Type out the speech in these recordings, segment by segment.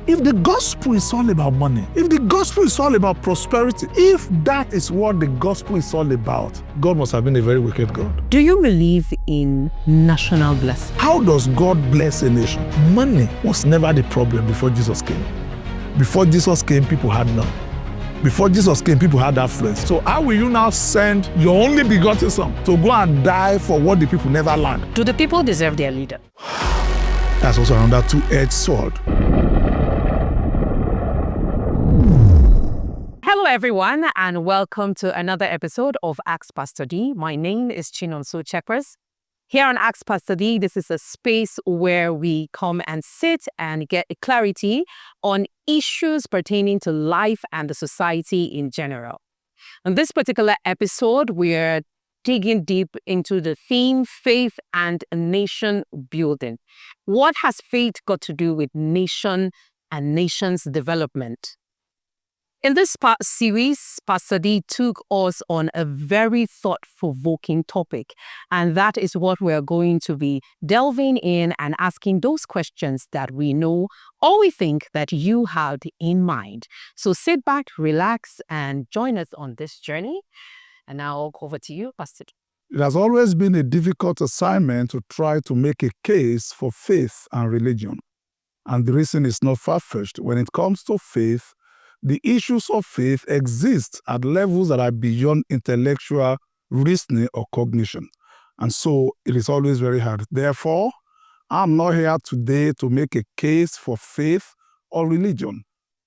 If the gospel is all about money, if the gospel is all about prosperity, if that is what the gospel is all about, God must have been a very wicked God. Do you believe in national blessing? How does God bless a nation? Money was never the problem before Jesus came. Before Jesus came, people had none. Before Jesus came, people had affluence. So how will you now send your only begotten son to go and die for what the people never learned? Do the people deserve their leader? That's also another two-edged sword. Hello, everyone, and welcome to another episode of Ask Pastor D. My name is Chinonso Checkers. Here on Ask Pastor D, this is a space where we come and sit and get clarity on issues pertaining to life and the society in general. In this particular episode, we're digging deep into the theme faith and nation building. What has faith got to do with nation and nation's development? In this series, Pastor D took us on a very thought-provoking topic, and that is what we're going to be delving in and asking those questions that we know or we think that you had in mind. So sit back, relax, and join us on this journey. And now over to you, Pastor D. It has always been a difficult assignment to try to make a case for faith and religion. And the reason is not far-fetched. When it comes to faith, the issues of faith exist at levels that are beyond intellectual reasoning or cognition. And so it is always very hard. Therefore, I'm not here today to make a case for faith or religion,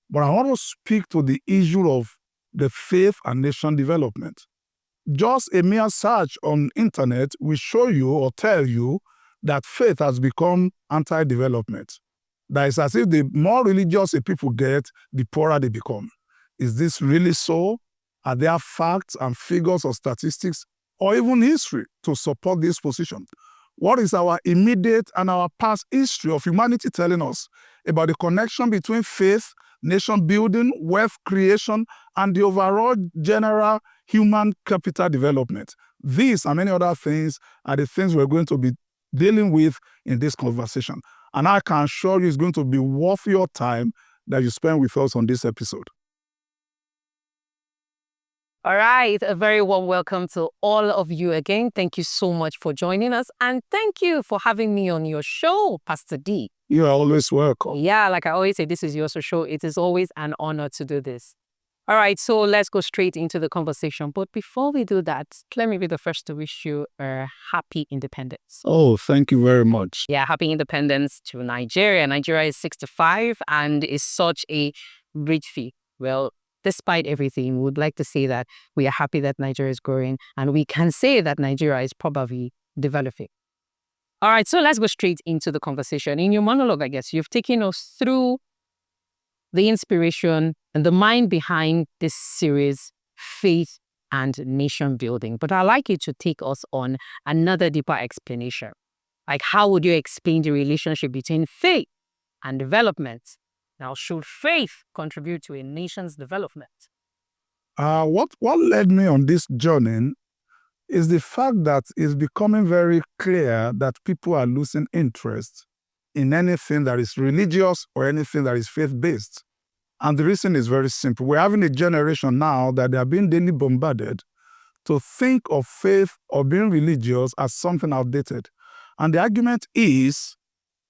but I want to speak to the issue of the faith and nation development. Just a mere search on internet will show you or tell you that faith has become anti-development. That is as if the more religious a people get, the poorer they become. Is this really so? Are there facts and figures or statistics or even history to support this position? What is our immediate and our past history of humanity telling us about the connection between faith, nation building, wealth creation, and the overall general human capital development? These and many other things are the things we're going to be dealing with in this conversation. And I can assure you it's going to be worth your time that you spend with us on this episode. All right, a very warm welcome to all of you again. Thank you so much for joining us. And thank you for having me on your show, Pastor D. You are always welcome. Yeah, like I always say, this is your show. It is always an honor to do this. All right, so let's go straight into the conversation. But before we do that, let me be the first to wish you a happy independence. Oh, thank you very much. Yeah, happy independence to Nigeria. Nigeria is 65 and is such a rich fee. Well, despite everything, we would like to say that we are happy that Nigeria is growing, and we can say that Nigeria is probably developing. All right, so let's go straight into the conversation. In your monologue, I guess, you've taken us through the inspiration and the mind behind this series, faith and nation building. But I'd like you to take us on another deeper explanation. Like, how would you explain the relationship between faith and development? Now, should faith contribute to a nation's development? What led me on this journey is the fact that it's becoming very clear that people are losing interest in anything that is religious or anything that is faith-based. And the reason is very simple. We're having a generation now that they are being daily bombarded to think of faith or being religious as something outdated. And the argument is,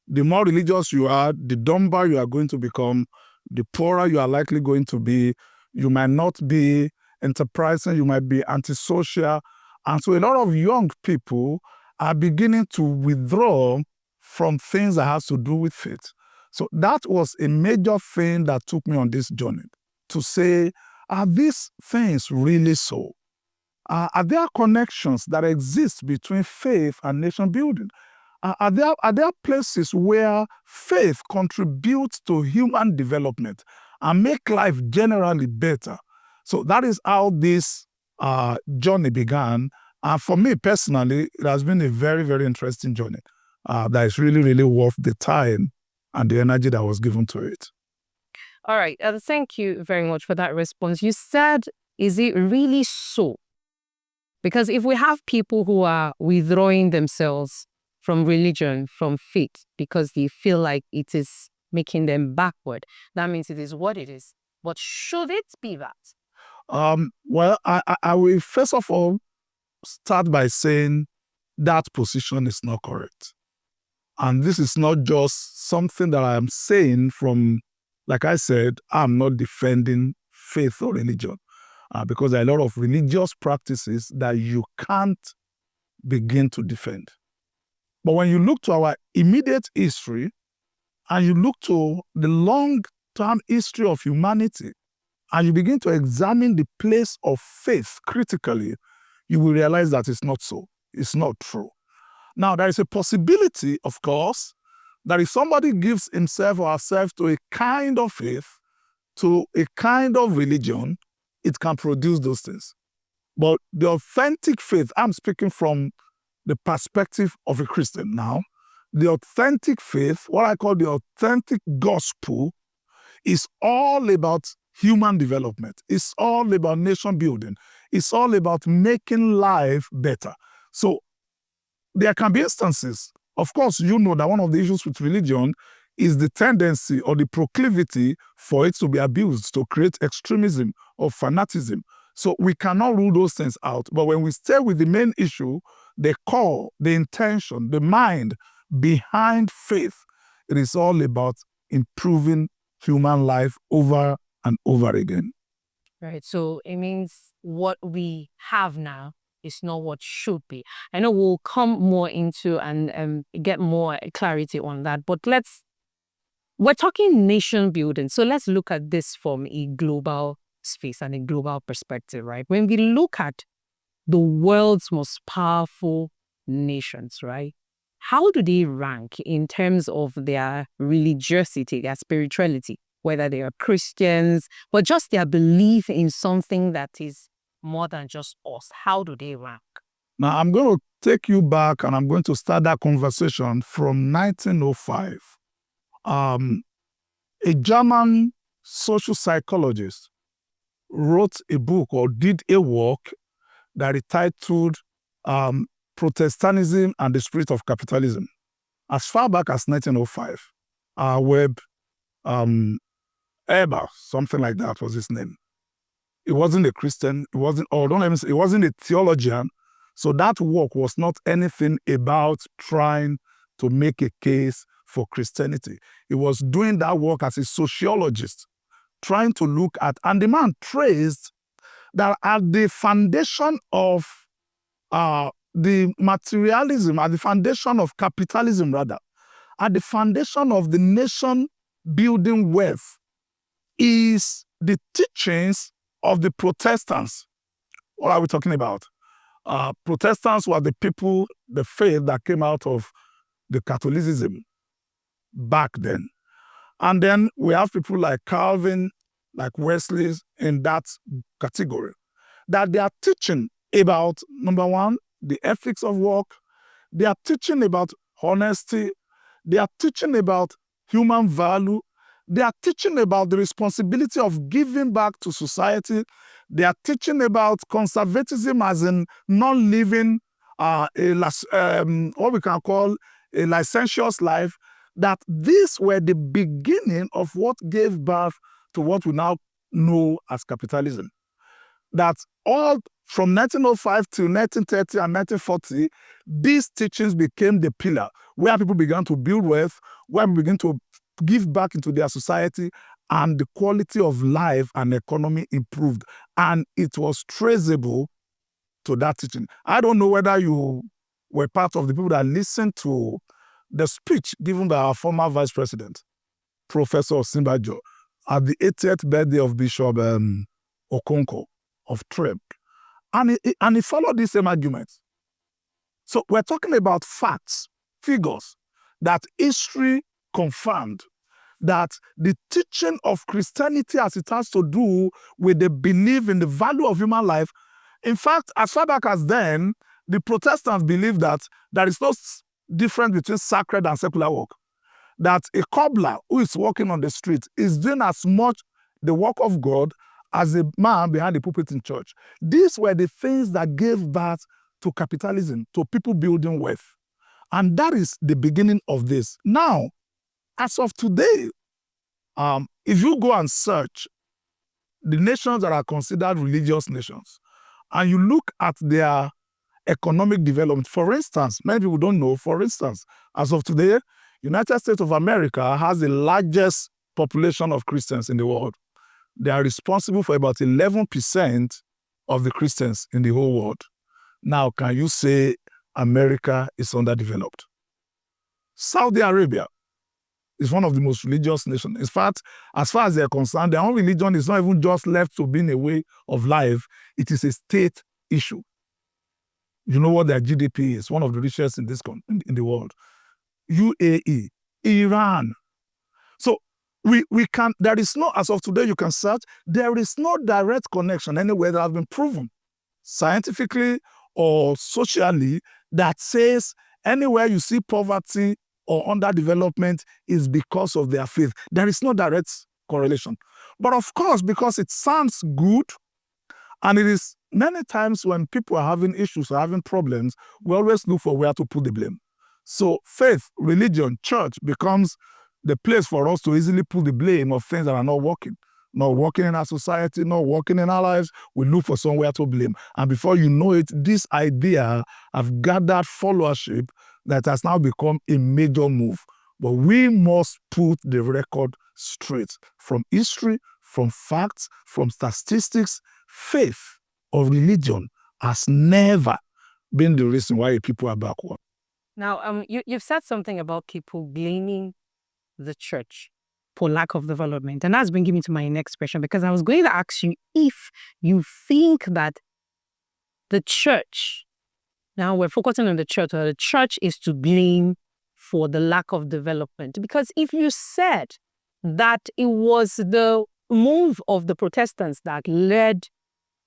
the more religious you are, the dumber you are going to become, the poorer you are likely going to be. You might not be enterprising, you might be antisocial. And so a lot of young people are beginning to withdraw from things that have to do with faith. So that was a major thing that took me on this journey, to say, are these things really so? Are there connections that exist between faith and nation building? Are there places where faith contributes to human development and make life generally better? So that is how this journey began. And for me personally, it has been a very, very interesting journey that is really, really worth the time and the energy that was given to it. All right. Thank you very much for that response. You said, is it really so? Because if we have people who are withdrawing themselves from religion, from faith, because they feel like it is making them backward. That means it is what it is. But should it be that? Well, I will first of all start by saying that position is not correct. And this is not just something that I am saying from, like I said, I'm not defending faith or religion because there are a lot of religious practices that you can't begin to defend. But when you look to our immediate history and you look to the long-term history of humanity and you begin to examine the place of faith critically, you will realize that it's not so. It's not true. Now, there is a possibility, of course, that if somebody gives himself or herself to a kind of faith, to a kind of religion, it can produce those things. But the authentic faith, I'm speaking from the perspective of a Christian now, the authentic faith, what I call the authentic gospel, is all about human development. It's all about nation building. It's all about making life better. So there can be instances, of course, you know that one of the issues with religion is the tendency or the proclivity for it to be abused, to create extremism or fanaticism. So we cannot rule those things out. But when we stay with the main issue, the core, the intention, the mind behind faith, it is all about improving human life over and over again. Right. So it means what we have now is not what should be. I know we'll come more into and get more clarity on that, but we're talking nation building. So let's look at this from a global space and a global perspective, right? When we look at the world's most powerful nations, right? How do they rank in terms of their religiosity, their spirituality, whether they are Christians, but just their belief in something that is more than just us? How do they rank? Now, I'm going to take you back and I'm going to start that conversation from 1905. A German social psychologist wrote a book or did a work that he titled Protestantism and the Spirit of Capitalism. As far back as 1905, Webb Eber, something like that was his name. He wasn't a Christian. He wasn't, or don't let me say, he wasn't a theologian. So that work was not anything about trying to make a case for Christianity. He was doing that work as a sociologist, trying to look at, and the man traced that at the foundation of the materialism, at the foundation of capitalism rather, at the foundation of the nation building wealth is the teachings of the Protestants. What are we talking about? Protestants were the people, the faith that came out of the Catholicism back then. And then we have people like Calvin, like Wesley in that category, that they are teaching about, number one, the ethics of work. They are teaching about honesty. They are teaching about human value. They are teaching about the responsibility of giving back to society. They are teaching about conservatism as in not living what we can call a licentious life, that these were the beginning of what gave birth to what we now know as capitalism. That all from 1905 to 1930 and 1940, these teachings became the pillar where people began to build wealth, where we began to give back into their society, and the quality of life and economy improved. And it was traceable to that teaching. I don't know whether you were part of the people that listened to the speech given by our former vice president, Professor Simbajo, at the 80th birthday of Bishop Okonkwo of Treb. And he followed the same argument. So we're talking about facts, figures, that history confirmed, that the teaching of Christianity as it has to do with the belief in the value of human life. In fact, as far back as then, the Protestants believed that there is no difference between sacred and secular work. That a cobbler who is walking on the street is doing as much the work of God as a man behind the pulpit in church. These were the things that gave birth to capitalism, to people building wealth. And that is the beginning of this. Now, as of today, If you go and search the nations that are considered religious nations, and you look at their economic development, for instance, many people don't know, for instance, as of today, United States of America has the largest population of Christians in the world. They are responsible for about 11% of the Christians in the whole world. Now, can you say America is underdeveloped? Saudi Arabia is one of the most religious nations. In fact, as far as they're concerned, their own religion is not even just left to being a way of life, it is a state issue. You know what their GDP is? One of the richest in in the world. UAE, Iran. So we can, there is no, as of today, you can search, there is no direct connection anywhere that has been proven scientifically or socially that says anywhere you see poverty or underdevelopment is because of their faith. There is no direct correlation. But of course, because it sounds good, and it is many times when people are having issues or having problems, we always look for where to put the blame. So faith, religion, church becomes the place for us to easily put the blame of things that are not working in our society, not working in our lives. We look for somewhere to blame. And before you know it, this idea have gathered followership that has now become a major move. But we must put the record straight from history, from facts, from statistics. Faith or religion has never been the reason why people are backward. Now, you've said something about people blaming the church for lack of development. And that's bringing me to my next question, because I was going to ask you if you think that the church, now we're focusing on the church, or the church is to blame for the lack of development. Because if you said that it was the move of the Protestants that led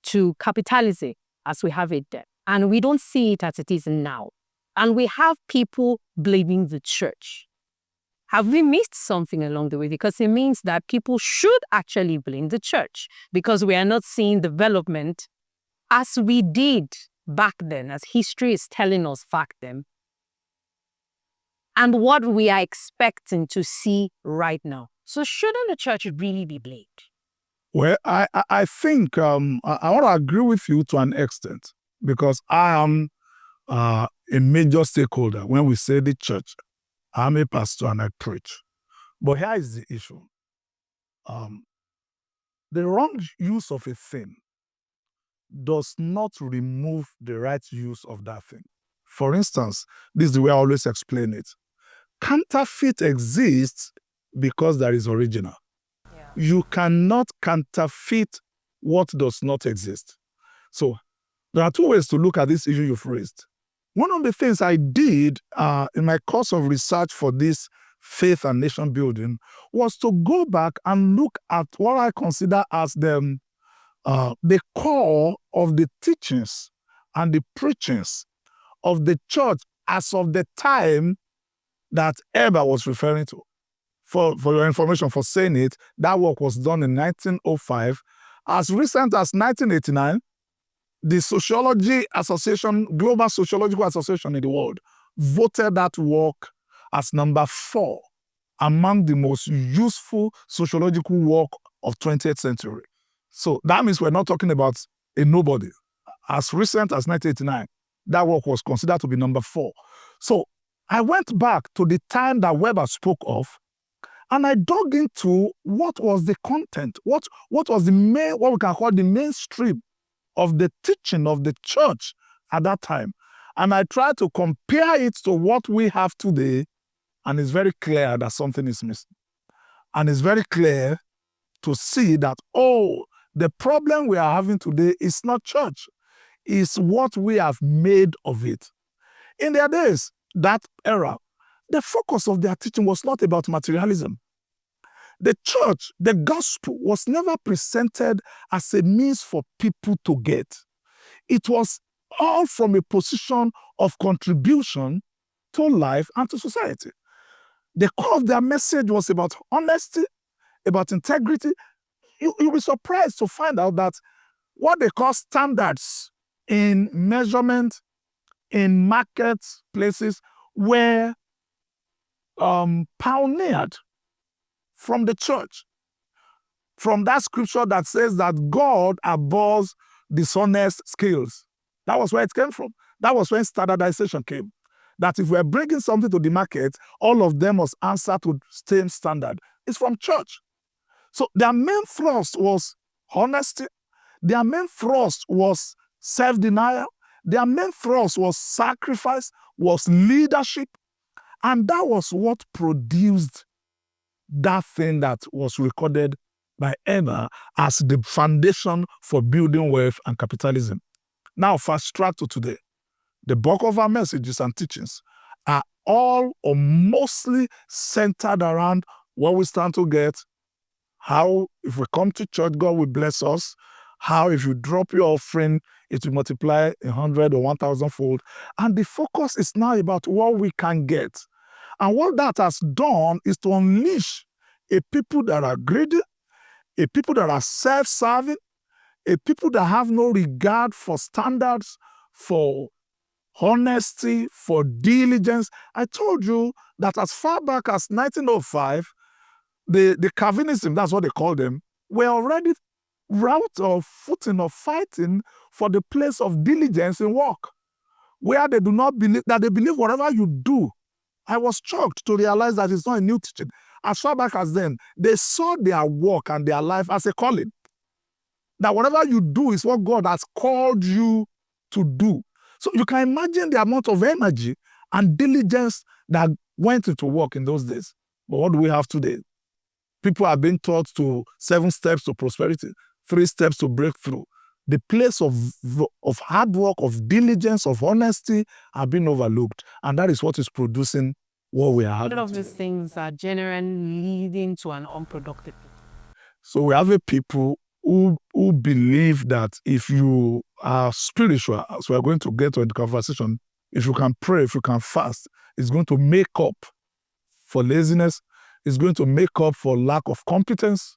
to capitalism as we have it there, and we don't see it as it is now, and we have people blaming the church, have we missed something along the way? Because it means that people should actually blame the church because we are not seeing development as we did back then, as history is telling us back then, and what we are expecting to see right now. So shouldn't the church really be blamed? Well, I think I want to agree with you to an extent, because I am a major stakeholder when we say the church. I'm a pastor and I preach. But here is the issue. The wrong use of a thing does not remove the right use of that thing. For instance, this is the way I always explain it. Counterfeit exists because there is original. Yeah. You cannot counterfeit what does not exist. So there are two ways to look at this issue you've raised. One of the things I did in my course of research for this faith and nation building was to go back and look at what I consider as the core of the teachings and the preachings of the church as of the time that Eber was referring to. For your information, for saying it, that work was done in 1905. As recent as 1989, the Sociology Association, Global Sociological Association in the world, voted that work as number 4 among the most useful sociological work of 20th century. So that means we're not talking about a nobody. As recent as 1989, that work was considered to be number 4. So I went back to the time that Weber spoke of, and I dug into what was the content, what was the main, what we can call the mainstream of the teaching of the church at that time. And I tried to compare it to what we have today, and it's very clear that something is missing. And it's very clear to see that, the problem we are having today is not church, it's what we have made of it. In their days, that era, the focus of their teaching was not about materialism. The church, the gospel, was never presented as a means for people to get. It was all from a position of contribution to life and to society. The core of their message was about honesty, about integrity. You'll be surprised to find out that what they call standards in measurement in marketplaces were pioneered from the church, from that scripture that says that God abhors dishonest skills. That was where it came from. That was when standardization came. That if we're bringing something to the market, all of them must answer to same standard. It's from church. So their main thrust was honesty. Their main thrust was self-denial. Their main thrust was sacrifice, was leadership. And that was what produced that thing that was recorded by Emma as the foundation for building wealth and capitalism. Now, fast track to today. The bulk of our messages and teachings are all or mostly centered around what we stand to get, how if we come to church, God will bless us, how if you drop your offering, it will multiply 100 or 1,000 fold. And the focus is now about what we can get. And what that has done is to unleash a people that are greedy, a people that are self-serving, a people that have no regard for standards, for honesty, for diligence. I told you that as far back as 1905, the Calvinism, that's what they call them, were already route of footing of fighting for the place of diligence in work, where they do not believe, that they believe whatever you do. I was shocked to realize that it's not a new teaching. As far back as then, they saw their work and their life as a calling. That whatever you do is what God has called you to do. So you can imagine the amount of energy and diligence that went into work in those days. But what do we have today? People are being taught to 7 steps to prosperity, 3 steps to breakthrough. The place of hard work, of diligence, of honesty are being overlooked. And that is what is producing what we are having. All of these things are generally leading to an unproductive. So we have a people who believe that if you are spiritual, so we're going to get to the conversation, if you can pray, if you can fast, it's going to make up for laziness, it's going to make up for lack of competence,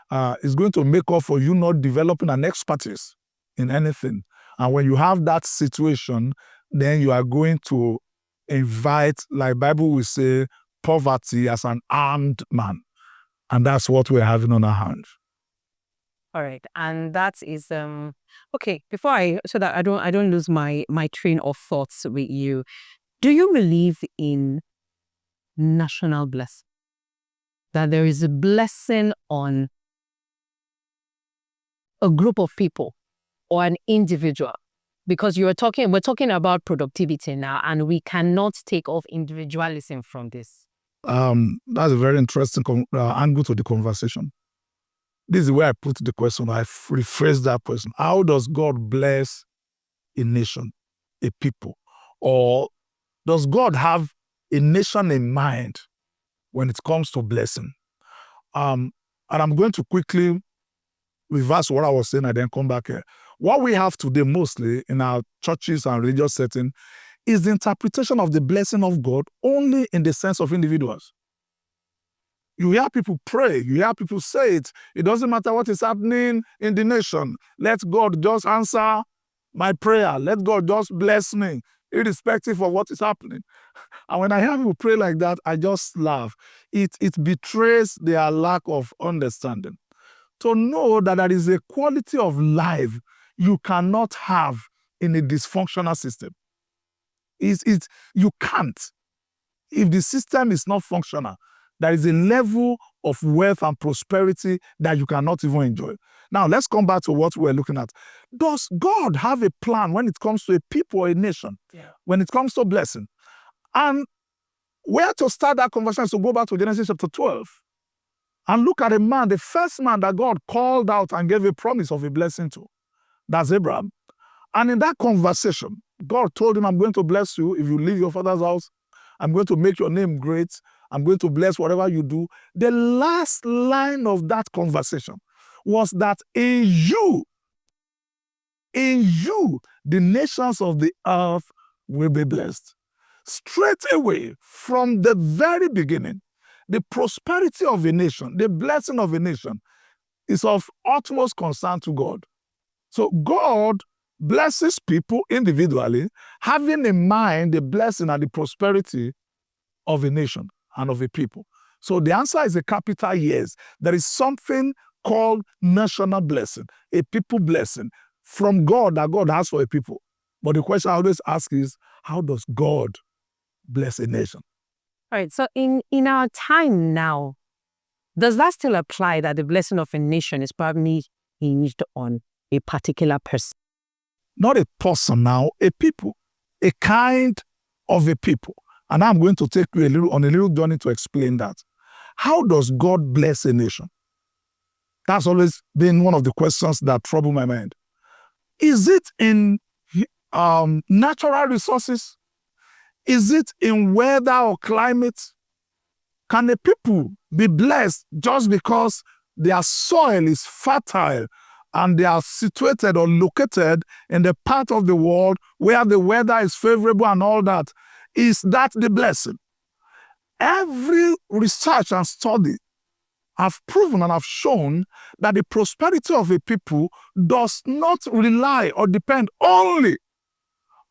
it's going to make up for you not developing an expertise in anything. And when you have that situation, then you are going to invite, like Bible will say, poverty as an armed man. And that's what we're having on our hands. All right, and that is okay. So that I don't lose my train of thoughts with you. Do you believe in national blessing? That there is a blessing on a group of people or an individual? Because we're talking about productivity now, and we cannot take off individualism from this. That's a very interesting angle to the conversation. This is where I put the question. I rephrase that question. How does God bless a nation, a people? Or does God have a nation in mind when it comes to blessing? And I'm going to quickly reverse what I was saying and then come back here. What we have today mostly in our churches and religious setting is the interpretation of the blessing of God only in the sense of individuals. You hear people pray, you hear people say it. It doesn't matter what is happening in the nation. Let God just answer my prayer. Let God just bless me, irrespective of what is happening. And when I hear people pray like that, I just laugh. It betrays their lack of understanding. To know that there is a quality of life you cannot have in a dysfunctional system. You can't. If the system is not functional, there is a level of wealth and prosperity that you cannot even enjoy. Now, let's come back to what we're looking at. Does God have a plan when it comes to a people or a nation? Yeah. When it comes to blessing? And where to start that conversation is to go back to Genesis chapter 12 and look at a man, the first man that God called out and gave a promise of a blessing to. That's Abraham. And in that conversation, God told him, I'm going to bless you if you leave your father's house. I'm going to make your name great. I'm going to bless whatever you do. The last line of that conversation was that in you, the nations of the earth will be blessed. Straight away, from the very beginning, the prosperity of a nation, the blessing of a nation is of utmost concern to God. So God blesses people individually, having in mind the blessing and the prosperity of a nation and of a people. So the answer is a capital yes. There is something called national blessing, a people blessing from God that God has for a people. But the question I always ask is, how does God bless a nation? All right. So in our time now, does that still apply that the blessing of a nation is probably hinged on a particular person? Not a person now, a people, a kind of a people. And I'm going to take you on a little journey to explain that. How does God bless a nation? That's always been one of the questions that trouble my mind. Is it in natural resources? Is it in weather or climate? Can a people be blessed just because their soil is fertile and they are situated or located in the part of the world where the weather is favorable and all that? Is that the blessing? Every research and study have proven and have shown that the prosperity of a people does not rely or depend only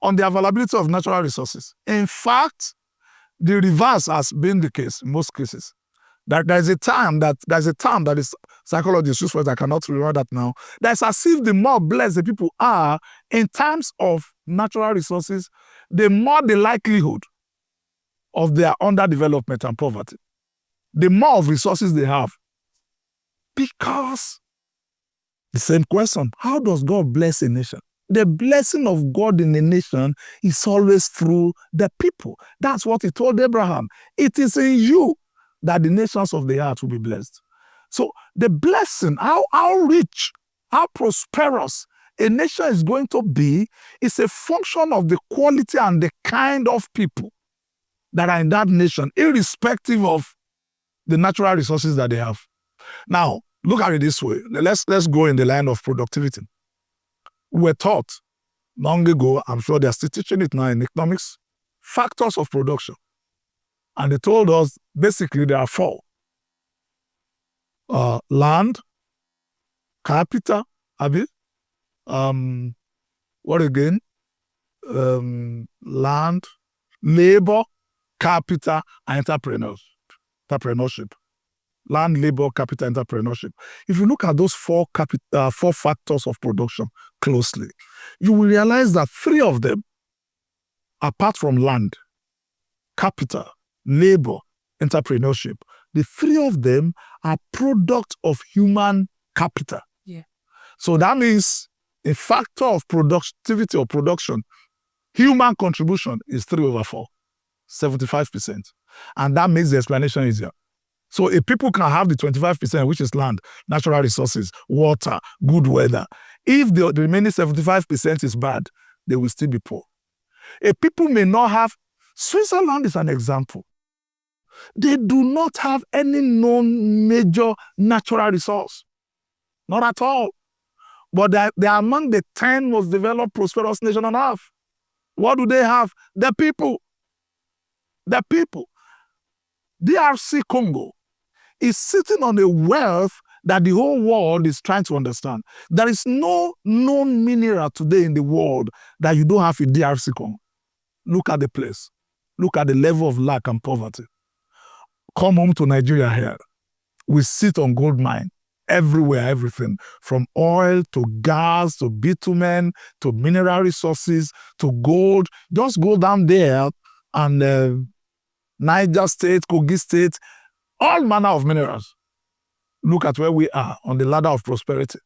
on the availability of natural resources. In fact, the reverse has been the case in most cases. There's a term that is psychologists use for it. I cannot remember that now. That's as if the more blessed the people are in terms of natural resources, the more the likelihood of their underdevelopment and poverty. The more of resources they have. Because the same question, how does God bless a nation? The blessing of God in a nation is always through the people. That's what he told Abraham. It is in you that the nations of the earth will be blessed. So the blessing, how rich, how prosperous a nation is going to be is a function of the quality and the kind of people that are in that nation, irrespective of the natural resources that they have. Now, look at it this way. Let's go in the line of productivity. We're taught long ago, I'm sure they're still teaching it now in economics, factors of production. And they told us basically there are four. Land, capital, what again? Land, labor, capital, and entrepreneurship. Land, labor, capital, entrepreneurship. If you look at those four factors of production closely, you will realize that three of them, apart from land, capital, labor, entrepreneurship, the three of them are products of human capital. Yeah. So that means a factor of productivity or production, human contribution is 3/4, 75%. And that makes the explanation easier. So if people can have the 25%, which is land, natural resources, water, good weather, if the remaining 75% is bad, they will still be poor. A people may not have, Switzerland is an example. They do not have any known major natural resource. Not at all. But they are among the 10 most developed, prosperous nations on earth. What do they have? The people. The people. DRC Congo is sitting on a wealth that the whole world is trying to understand. There is no known mineral today in the world that you don't have in DRC Congo. Look at the place. Look at the level of lack and poverty. Come home to Nigeria here. We sit on gold mine. Everywhere, everything. From oil to gas to bitumen to mineral resources to gold. Just go down there and Niger State, Kogi State, all manner of minerals. Look at where we are on the ladder of prosperity.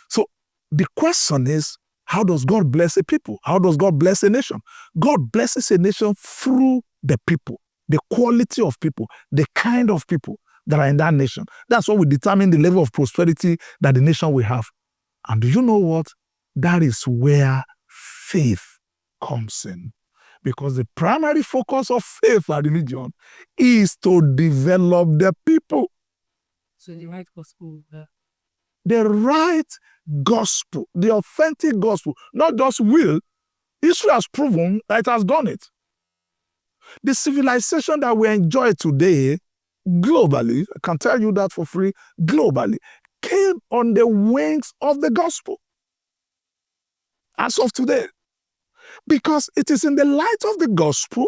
So the question is, how does God bless a people? How does God bless a nation? God blesses a nation through the people, the quality of people, the kind of people that are in that nation. That's what will determine the level of prosperity that the nation will have. And do you know what? That is where faith comes in. Because the primary focus of faith and religion is to develop the people. So the right gospel. The right gospel, the authentic gospel, not just will. History has proven that it has done it. The civilization that we enjoy today, globally, I can tell you that for free, globally, came on the wings of the gospel. As of today. Because it is in the light of the gospel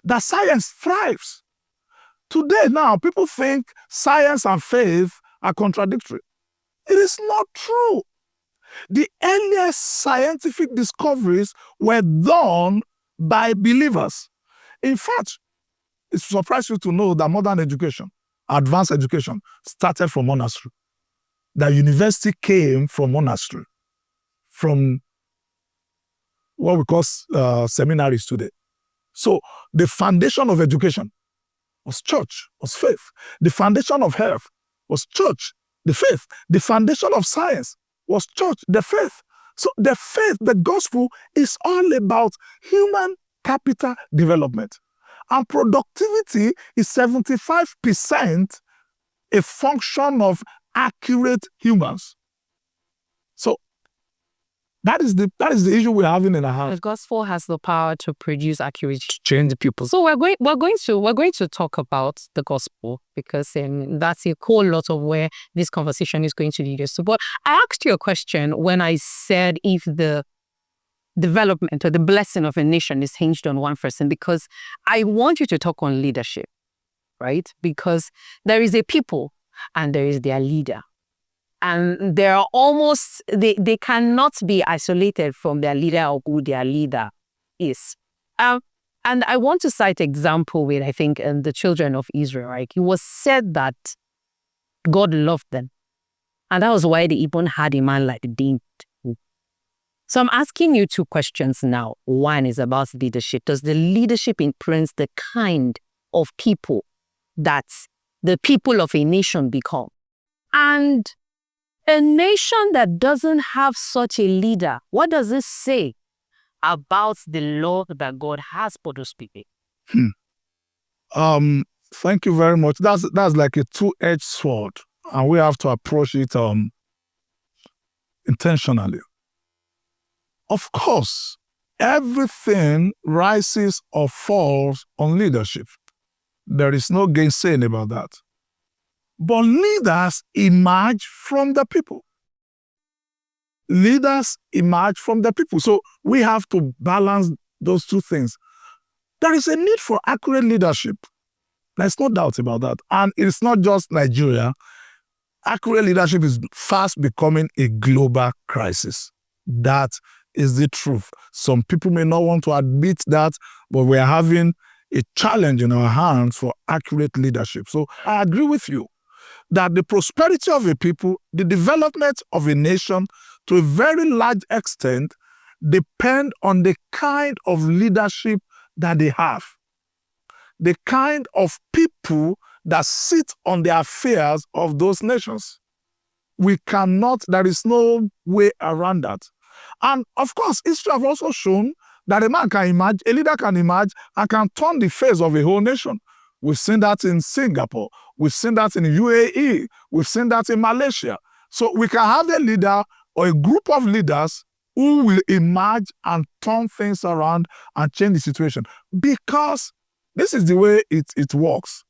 that science thrives. Today now, people think science and faith are contradictory. It is not true. The earliest scientific discoveries were done by believers. In fact, it surprises you to know that modern education, advanced education, started from monastery. That university came from monastery, from what we call seminaries today. So the foundation of education was church, was faith. The foundation of health was church, the faith. The foundation of science was church, the faith. So the faith, the gospel, is all about human capital development. And productivity is 75% a function of accurate humans. So that is the issue we're having in our The house. gospel has the power to produce accurate change the people. So we're going to talk about the gospel, because that's a whole lot of where this conversation is going to lead us to. But I asked you a question when I said if the development or the blessing of a nation is hinged on one person, because I want you to talk on leadership, right? Because there is a people and there is their leader. And they are almost, they cannot be isolated from their leader or who their leader is. And I want to cite example with, I think, the children of Israel, right? It was said that God loved them. And that was why they even had a man like David. So I'm asking you two questions now. One is about leadership. Does the leadership influence the kind of people that the people of a nation become? And a nation that doesn't have such a leader, what does it say about the love that God has for those people? Thank you very much. That's like a two-edged sword, and we have to approach it intentionally. Of course, everything rises or falls on leadership. There is no gainsaying about that. But leaders emerge from the people. Leaders emerge from the people. So we have to balance those two things. There is a need for accurate leadership. There's no doubt about that. And it's not just Nigeria. Accurate leadership is fast becoming a global crisis. That is the truth. Some people may not want to admit that, but we're having a challenge in our hands for accurate leadership. So I agree with you that the prosperity of a people, the development of a nation, to a very large extent, depend on the kind of leadership that they have. The kind of people that sit on the affairs of those nations. We cannot, there is no way around that. And of course, history has also shown that a man can emerge, a leader can emerge and can turn the face of a whole nation. We've seen that in Singapore. We've seen that in UAE. We've seen that in Malaysia. So we can have a leader or a group of leaders who will emerge and turn things around and change the situation. Because this is the way it works.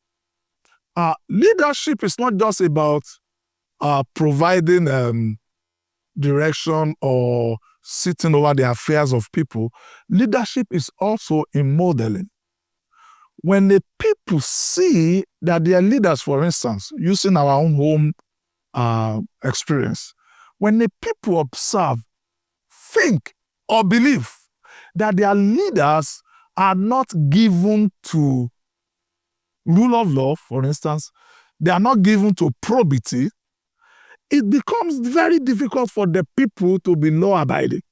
Leadership is not just about providing direction or sitting over the affairs of people. Leadership is also in modeling. When the people see that their leaders, for instance, using our own home experience, when the people observe, think, or believe that their leaders are not given to rule of law, for instance, they are not given to probity, it becomes very difficult for the people to be law-abiding.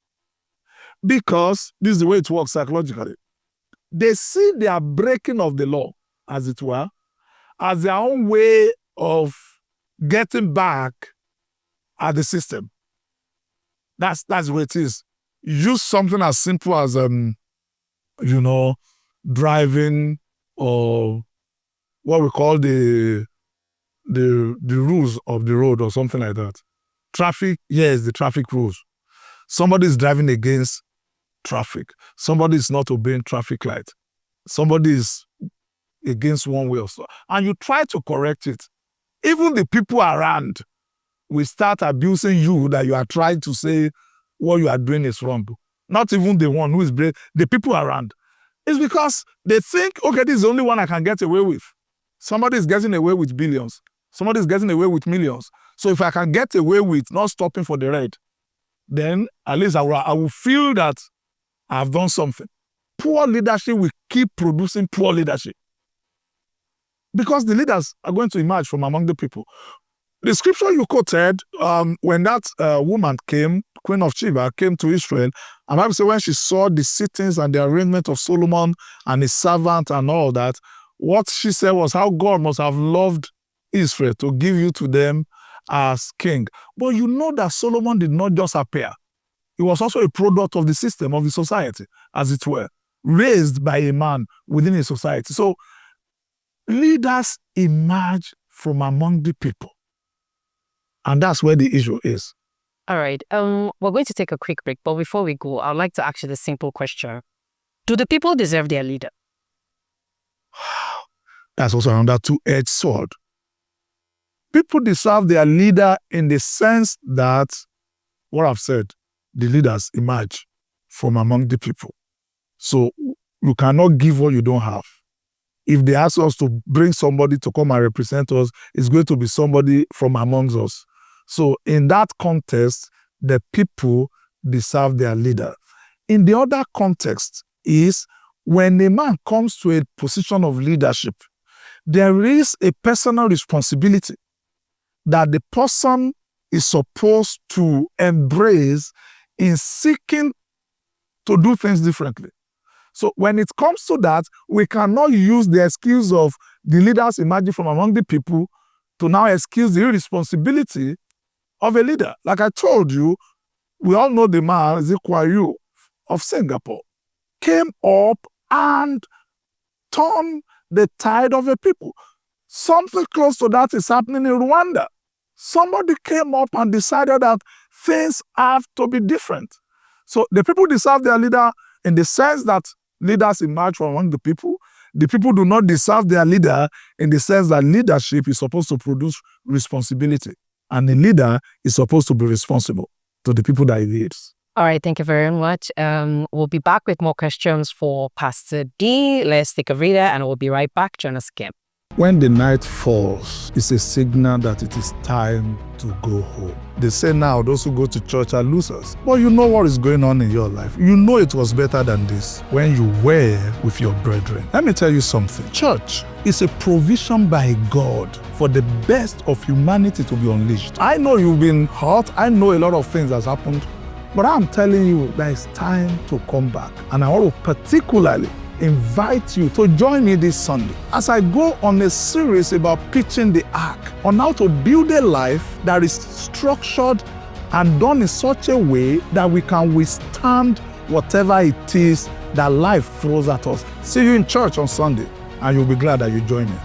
Because this is the way it works psychologically. They see their breaking of the law, as it were, as their own way of getting back at the system. That's what it is. Use something as simple as, driving, or what we call the rules of the road or something like that. Traffic, yes, the traffic rules. Somebody is driving against traffic. Somebody is not obeying traffic light. Somebody is against one way or so. And you try to correct it. Even the people around will start abusing you that you are trying to say what you are doing is wrong. Not even the one who is brave, the people around. It's because they think, okay, this is the only one I can get away with. Somebody is getting away with billions. Somebody is getting away with millions. So if I can get away with not stopping for the red, then at least I will feel that I've done something. Poor leadership will keep producing poor leadership because the leaders are going to emerge from among the people. The scripture you quoted, when that woman came, Queen of Sheba, came to Israel, and Bible says when she saw the sittings and the arrangement of Solomon and his servant and all that, what she said was how God must have loved Israel to give you to them as king. But you know that Solomon did not just appear. He was also a product of the system, of the society, as it were, raised by a man within a society. So leaders emerge from among the people. And that's where the issue is. All right. We're going to take a quick break, but before we go, I'd like to ask you the simple question. Do the people deserve their leader? That's also another two-edged sword. People deserve their leader in the sense that, what I've said, the leaders emerge from among the people. So you cannot give what you don't have. If they ask us to bring somebody to come and represent us, it's going to be somebody from amongst us. So in that context, the people deserve their leader. In the other context is when a man comes to a position of leadership, there is a personal responsibility that the person is supposed to embrace in seeking to do things differently. So when it comes to that, we cannot use the excuse of the leaders emerging from among the people to now excuse the irresponsibility of a leader. Like I told you, we all know the man, Lee Yu of Singapore, came up and turned the tide of a people. Something close to that is happening in Rwanda. Somebody came up and decided that things have to be different. So the people deserve their leader in the sense that leaders emerge from among the people. The people do not deserve their leader in the sense that leadership is supposed to produce responsibility. And the leader is supposed to be responsible to the people that he leads. All right, thank you very much. We'll be back with more questions for Pastor D. Let's take a breather and we'll be right back. Join us again. When the night falls, it's a signal that it is time to go home. They say now those who go to church are losers. But you know what is going on in your life. You know it was better than this when you were with your brethren. Let me tell you something. Church is a provision by God for the best of humanity to be unleashed. I know you've been hurt. I know a lot of things has happened. But I'm telling you that it's time to come back. And I want to particularly invite you to join me this Sunday as I go on a series about pitching the ark, on how to build a life that is structured and done in such a way that we can withstand whatever it is that life throws at us. See you in church on Sunday, and you'll be glad that you join me.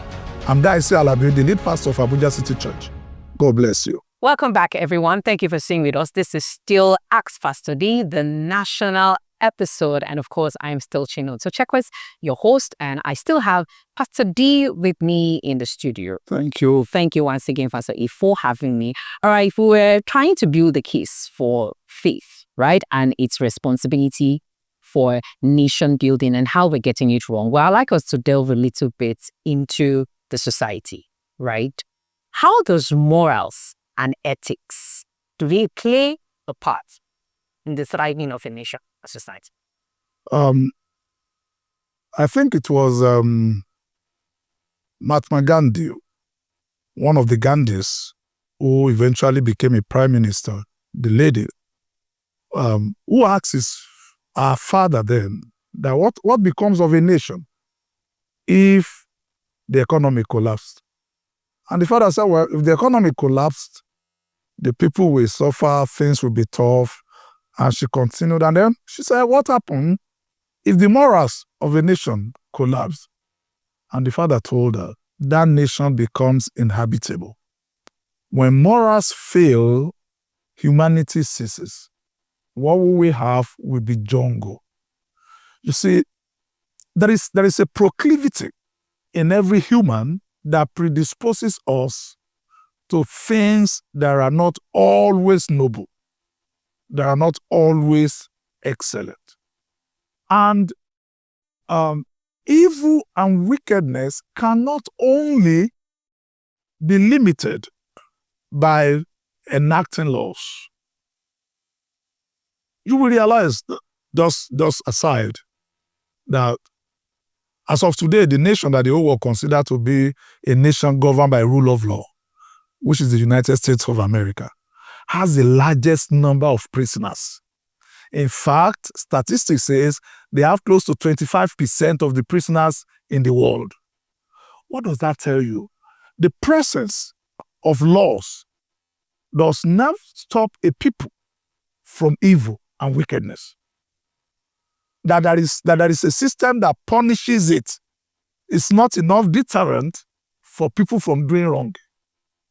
I'm Daisy Alabi, the lead pastor of Abuja City Church. God bless you. Welcome back, everyone. Thank you for staying with us. This is still Ask Pastor D, the national episode. And of course, I'm still Chinon Chekwas, your host, and I still have Pastor D with me in the studio. Thank you. Thank you once again, Pastor E, for having me. All right, if we were trying to build the case for faith, right, and its responsibility for nation building and how we're getting it wrong, well, I'd like us to delve a little bit into the society, right? How does morals and ethics, do they play a part in the thriving of a nation, a society? I think it was Mahatma Gandhi, one of the Gandhis, who eventually became a prime minister, the lady, who asks our father then that what becomes of a nation if the economy collapsed? And the father said, well, if the economy collapsed, the people will suffer, things will be tough. And she continued. And then she said, what happened if the morals of a nation collapse? And the father told her, that nation becomes inhabitable. When morals fail, humanity ceases. What we have will be jungle. You see, there is a proclivity in every human that predisposes us to things that are not always noble, that are not always excellent. And evil and wickedness cannot only be limited by enacting laws. You will realize, thus aside, that as of today, the nation that the whole world consider to be a nation governed by rule of law, which is the United States of America, has the largest number of prisoners. In fact, statistics says they have close to 25% of the prisoners in the world. What does that tell you? The presence of laws does not stop a people from evil and wickedness. That there is a system that punishes it is not enough deterrent for people from doing wrong.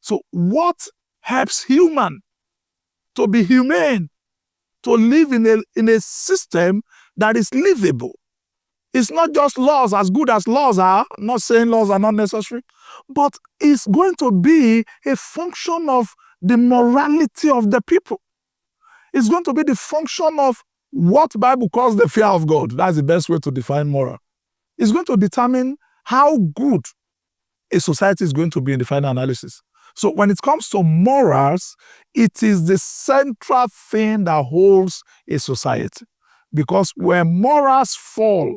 So what helps human to be humane, to live in a system that is livable? It's not just laws, as good as laws are, not saying laws are not necessary, but it's going to be a function of the morality of the people. It's going to be the function of what the Bible calls the fear of God. That's the best way to define moral. It's going to determine how good a society is going to be in the final analysis. So when it comes to morals, it is the central thing that holds a society. Because when morals fall,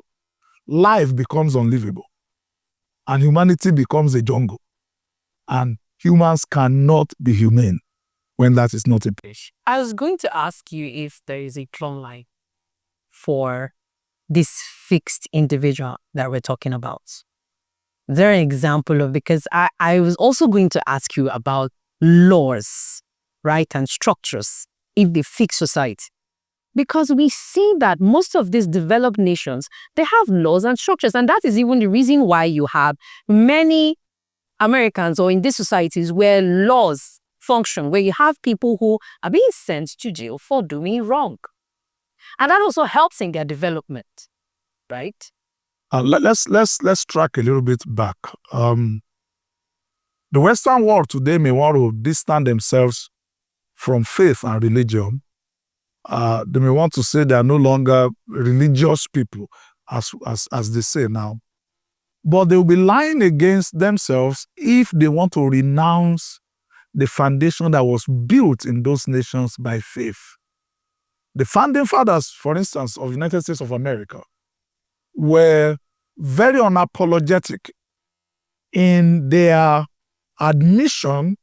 life becomes unlivable. And humanity becomes a jungle. And humans cannot be humane when that is not a place. I was going to ask you if there is a plumb line for this fixed individual that we're talking about. Is there an example of, because I was also going to ask you about laws, right, and structures, if they fix society. Because we see that most of these developed nations, they have laws and structures. And that is even the reason why you have many Americans or in these societies where laws function, where you have people who are being sent to jail for doing wrong. And that also helps in their development, right? Let's track a little bit back. The Western world today may want to distance themselves from faith and religion. They may want to say they are no longer religious people, as they say now. But they will be lying against themselves if they want to renounce the foundation that was built in those nations by faith. The founding fathers, for instance, of the United States of America, were very unapologetic in their admission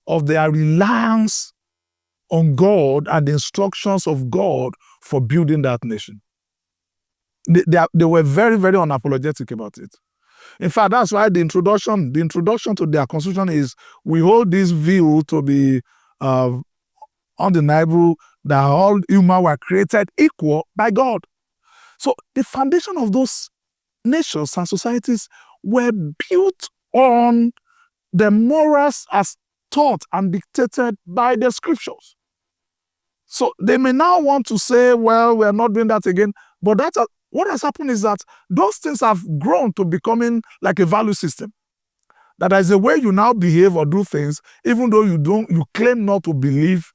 of their reliance on God and the instructions of God for building that nation. They were very, very unapologetic about it. In fact, that's why the introduction to their constitution is, we hold this view to be undeniable, that all humans were created equal by God. So the foundation of those nations and societies were built on the morals as taught and dictated by the scriptures. So they may now want to say, well, we're not doing that again. But what has happened is that those things have grown to becoming like a value system. That is the way you now behave or do things, even though you claim not to believe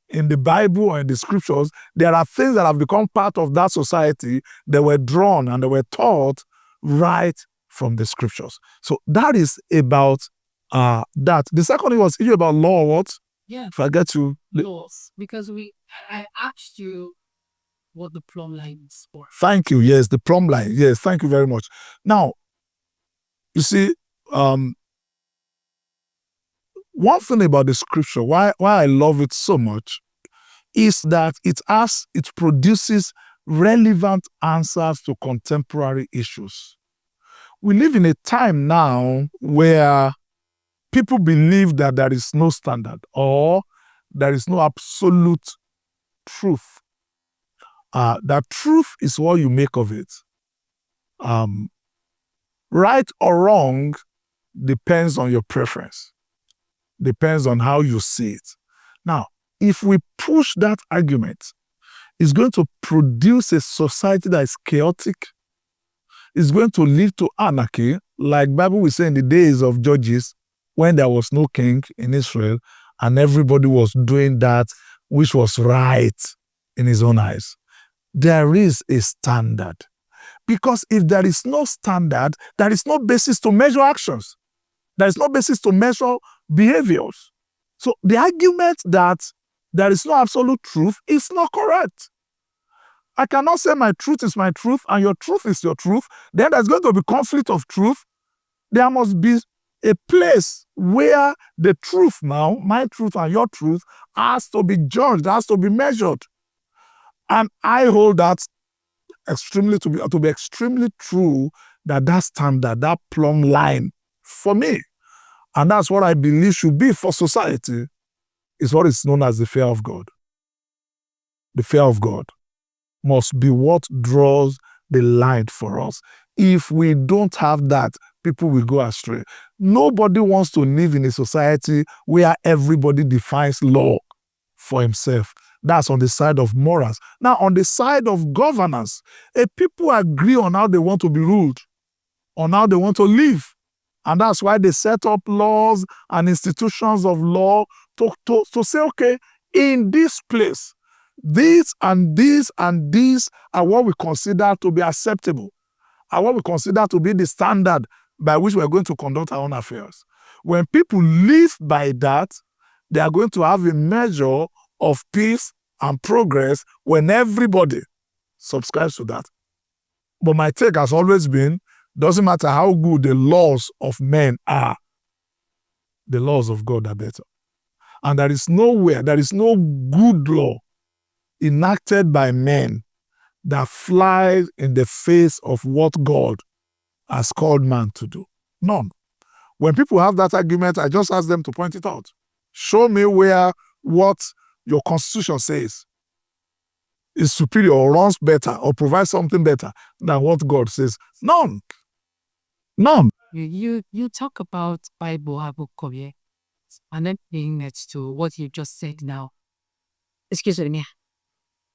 in the Bible or in the scriptures. There are things that have become part of that society that were drawn and they were taught right from the scriptures. So that is about that. The second thing was about law. What? Yeah. If I get to laws, because I asked you what the plumb line is for. Thank you. Yes, the plumb line. Yes, thank you very much. Now, you see, one thing about the scripture, why I love it so much, is that it produces relevant answers to contemporary issues. We live in a time now where people believe that there is no standard or there is no absolute truth. That truth is what you make of it. Right or wrong depends on your preference, depends on how you see it. Now, if we push that argument, it's going to produce a society that is chaotic. It's going to lead to anarchy, like Bible will say in the days of Judges, when there was no king in Israel and everybody was doing that which was right in his own eyes. There is a standard. Because if there is no standard, there is no basis to measure actions. There is no basis to measure behaviors. So the argument that there is no absolute truth is not correct. I cannot say my truth is my truth and your truth is your truth. Then there's going to be conflict of truth. There must be a place where the truth now, my truth and your truth, has to be judged, has to be measured. And I hold that to be extremely true, that standard, that plumb line for me. And that's what I believe should be for society, is what is known as the fear of God. The fear of God must be what draws the line for us. If we don't have that, people will go astray. Nobody wants to live in a society where everybody defines law for himself. That's on the side of morals. Now, on the side of governance, people agree on how they want to be ruled, on how they want to live. And that's why they set up laws and institutions of law to say, okay, in this place, this and this and this are what we consider to be acceptable, are what we consider to be the standard by which we're going to conduct our own affairs. When people live by that, they are going to have a measure of peace and progress when everybody subscribes to that. But my take has always been, doesn't matter how good the laws of men are, the laws of God are better. And there is no good law enacted by men that flies in the face of what God has called man to do. None. When people have that argument, I just ask them to point it out. Show me where what your constitution says is superior or runs better or provides something better than what God says. None. None. You talk about Bible Habakkuk, and then being next to what you just said now. Excuse me.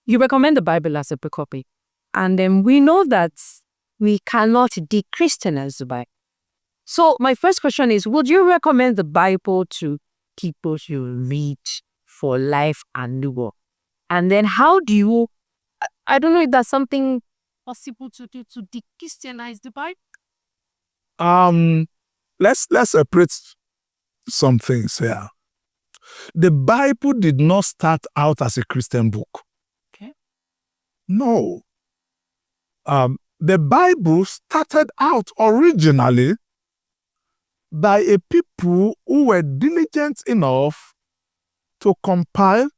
You recommend the Bible as a book copy. And then we know that we cannot de-Christianize the Bible. So my first question is, would you recommend the Bible to people to read for life and work? And then how do you, I don't know if that's something Possible to do to de-Christianize the Bible? Let's separate some things here. The Bible did not start out as a Christian book. Okay. No. The Bible started out originally by a people who were diligent enough to compile,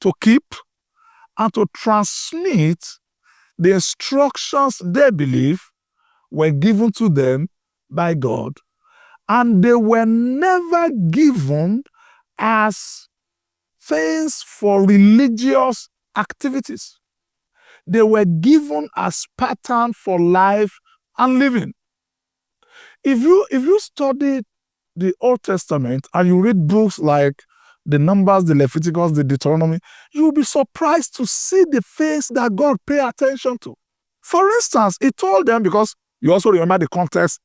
to keep, and to transmit the instructions they believe were given to them by God. And they were never given as things for religious activities. They were given as pattern for life and living. If you study the Old Testament and you read books like the Numbers, the Leviticus, the Deuteronomy, you'll be surprised to see the face that God paid attention to. For instance, he told them, because you also remember the context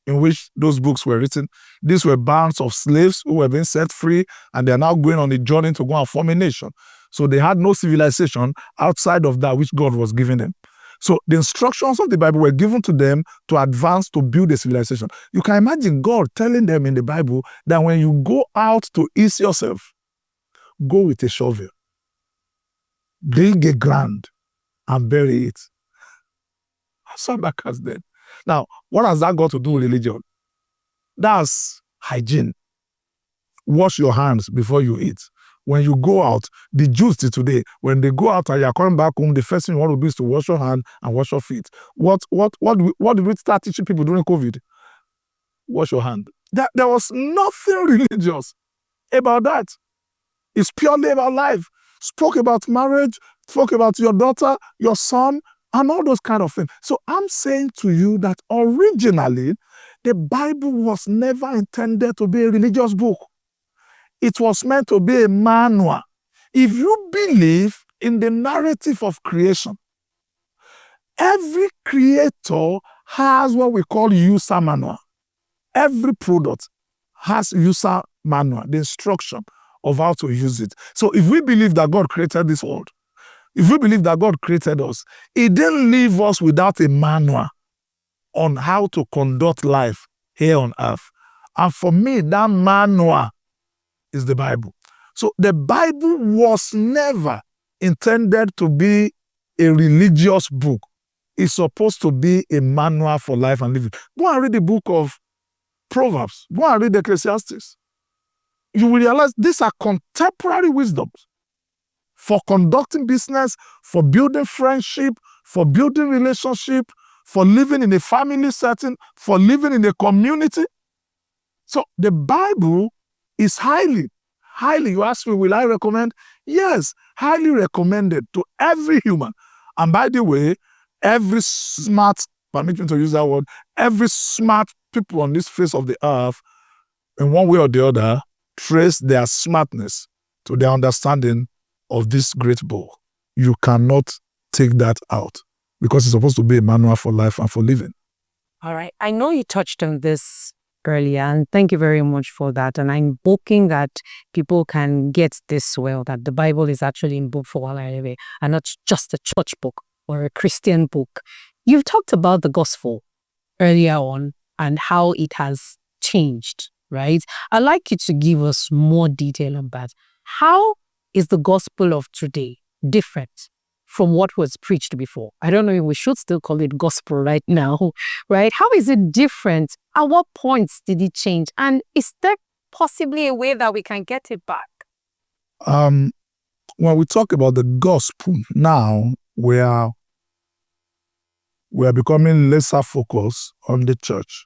in which those books were written. These were bands of slaves who were being set free, and they're now going on a journey to go and form a nation. So they had no civilization outside of that which God was giving them. So the instructions of the Bible were given to them to advance, to build a civilization. You can imagine God telling them in the Bible that when you go out to ease yourself, go with a shovel, dig a ground, and bury it. So back as then. Now, what has that got to do with religion? That's hygiene. Wash your hands before you eat. When you go out, the Jews today, when they go out and you're coming back home, the first thing you want to do is to wash your hand and wash your feet. What did we start teaching people during COVID? Wash your hand. There was nothing religious about that. It's purely about life. Spoke about marriage, spoke about your daughter, your son, and all those kind of things. So I'm saying to you that originally, the Bible was never intended to be a religious book. It was meant to be a manual. If you believe in the narrative of creation, every creator has what we call user manual. Every product has user manual, the instruction of how to use it. So if we believe that God created this world, if we believe that God created us, He didn't leave us without a manual on how to conduct life here on earth. And for me, that manual is the Bible. So the Bible was never intended to be a religious book. It's supposed to be a manual for life and living. Go and read the book of Proverbs. Go and read Ecclesiastes. You will realize these are contemporary wisdoms for conducting business, for building friendship, for building relationship, for living in a family setting, for living in a community. So the Bible is highly, you ask me, will I recommend? Yes, highly recommended to every human. And by the way, every smart, permit me to use that word, every smart people on this face of the earth, in one way or the other, trace their smartness to their understanding of this great book. You cannot take that out because it's supposed to be a manual for life and for living. All right. I know you touched on this earlier, and thank you very much for that. And I'm hoping that people can get this well, that the Bible is actually in book for and not just a church book or a Christian book. You've talked about the gospel earlier on and how it has changed, right? I'd like you to give us more detail on that. How is the gospel of today different from what was preached before? I don't know if we should still call it gospel right now, right? How is it different? At what points did it change? And is there possibly a way that we can get it back? When we talk about the gospel now, we are becoming lesser focused on the church.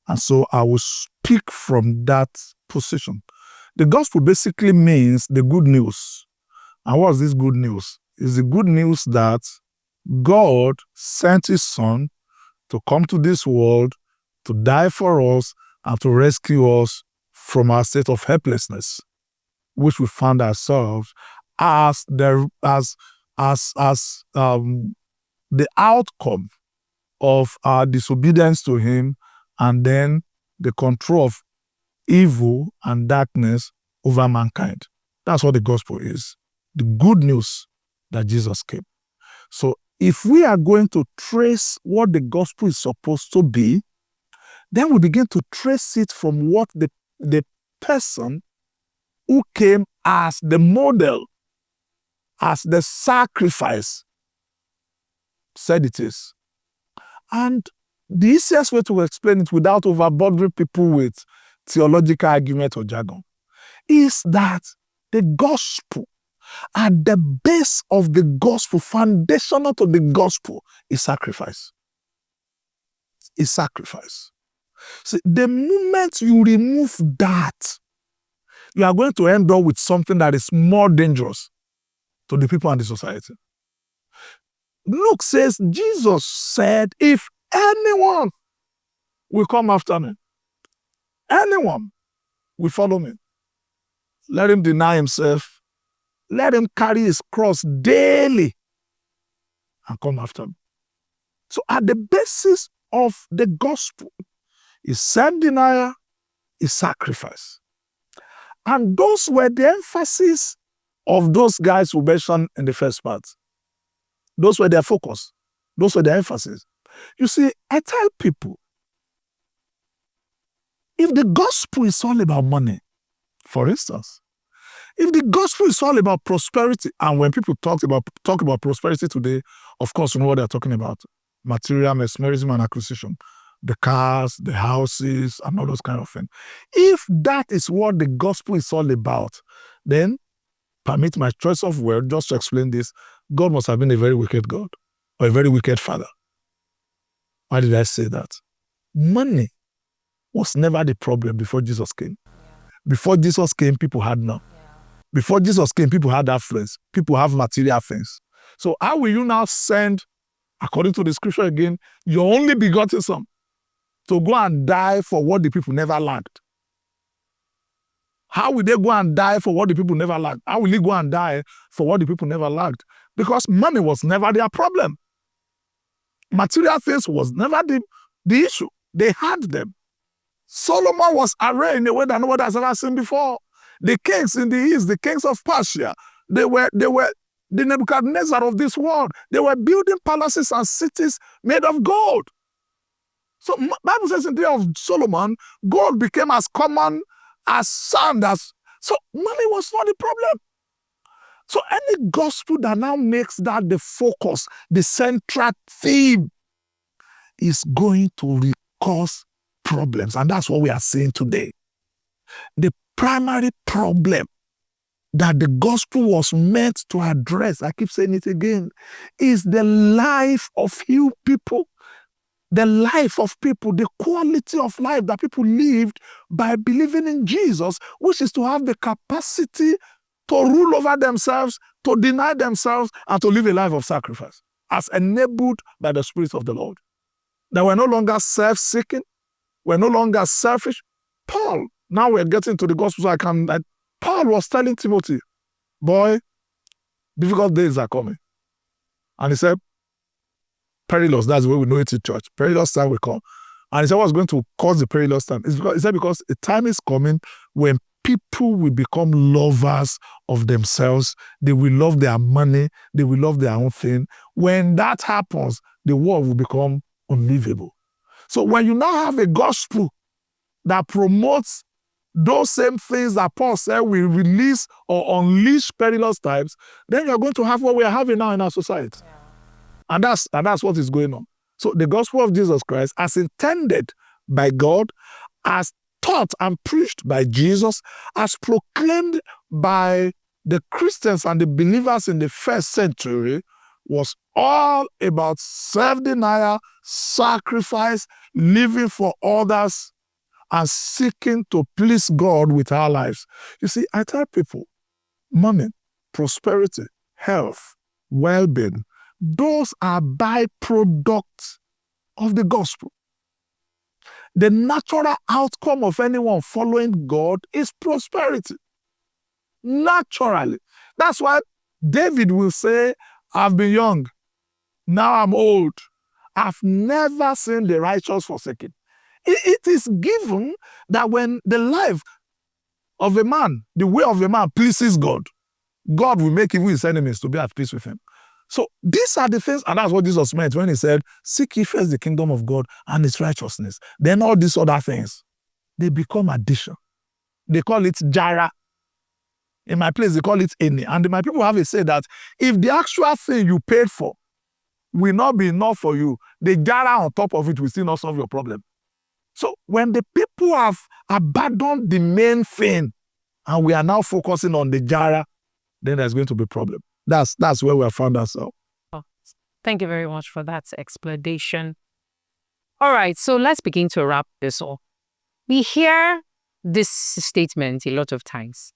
And so I will speak from that position. The gospel basically means the good news. And what's this good news? It's the good news that God sent His Son to come to this world, to die for us, and to rescue us from our state of helplessness, which we found ourselves as the outcome of our disobedience to Him, and then the control of evil and darkness over mankind. That's what the gospel is. The good news that Jesus came. So if we are going to trace what the gospel is supposed to be, then we begin to trace it from what the person who came as the model, as the sacrifice, said it is. And the easiest way to explain it without overburdening people with theological argument or jargon is that the gospel, at the base of the gospel, foundational to the gospel, is sacrifice. Is sacrifice. See, the moment you remove that, you are going to end up with something that is more dangerous to the people and the society. Luke says, Jesus said, if anyone will come after me, anyone will follow me, let him deny himself, let him carry his cross daily and come after me. So at the basis of the gospel is self-denial, is sacrifice. And those were the emphasis of those guys who mentioned in the first part. Those were their focus. Those were their emphasis. You see, I tell people, if the gospel is all about money, for instance, if the gospel is all about prosperity, and when people talk about prosperity today, of course, you know what they're talking about: material, mesmerism, and acquisition, the cars, the houses, and all those kind of things. If that is what the gospel is all about, then permit my choice of word just to explain this: God must have been a very wicked God or a very wicked father. Why did I say that? Money was never the problem before Jesus came. Before Jesus came, people had none. Before Jesus came, people had affluence. People have material things. So how will you now send, according to the scripture again, your only begotten son to go and die for what the people never lacked? How will they go and die for what the people never lacked? How will he go and die for what the people never lacked? Because money was never their problem. Material things was never the issue. They had them. Solomon was arrayed in a way that nobody has ever seen before. The kings in the east, the kings of Persia, they were the Nebuchadnezzar of this world. They were building palaces and cities made of gold. So Bible says in the day of Solomon, gold became as common as sand. So money was not the problem. So any gospel that now makes that the focus, the central theme, is going to cause problems. And that's what we are seeing today. The primary problem that the gospel was meant to address, I keep saying it again, is the life of you people. The life of people, the quality of life that people lived by believing in Jesus, which is to have the capacity to rule over themselves, to deny themselves, and to live a life of sacrifice, as enabled by the Spirit of the Lord. That we're no longer self-seeking, we're no longer selfish. Paul, now we're getting to the gospel, so Paul was telling Timothy, boy, difficult days are coming. And he said, perilous, that's the way we know it in church. Perilous time will come. And he said, what's going to cause the perilous time? He said, because a time is coming when people will become lovers of themselves. They will love their money. They will love their own thing. When that happens, the world will become unlivable. So when you now have a gospel that promotes those same things that Paul said will release or unleash perilous times, then you're going to have what we are having now in our society. Yeah. And that's what is going on. So the gospel of Jesus Christ, as intended by God, as taught and preached by Jesus, as proclaimed by the Christians and the believers in the first century, was all about self-denial, sacrifice, living for others, and seeking to please God with our lives. You see, I tell people, money, prosperity, health, well-being, those are byproducts of the gospel. The natural outcome of anyone following God is prosperity. Naturally. That's why David will say, I've been young, now I'm old. I've never seen the righteous forsaken. It is given that when the life of a man, the way of a man pleases God, God will make even his enemies to be at peace with him. So these are the things, and that's what Jesus meant when he said, seek ye first the kingdom of God and its righteousness. Then all these other things, they become addition. They call it jara. In my place, they call it eni. And my people have a say that if the actual thing you paid for will not be enough for you, the jara on top of it will still not solve your problem. So when the people have abandoned the main thing and we are now focusing on the jara, then there's going to be a problem. That's where we have found ourselves. Oh, thank you very much for that explanation. All right, so let's begin to wrap this up. We hear this statement a lot of times.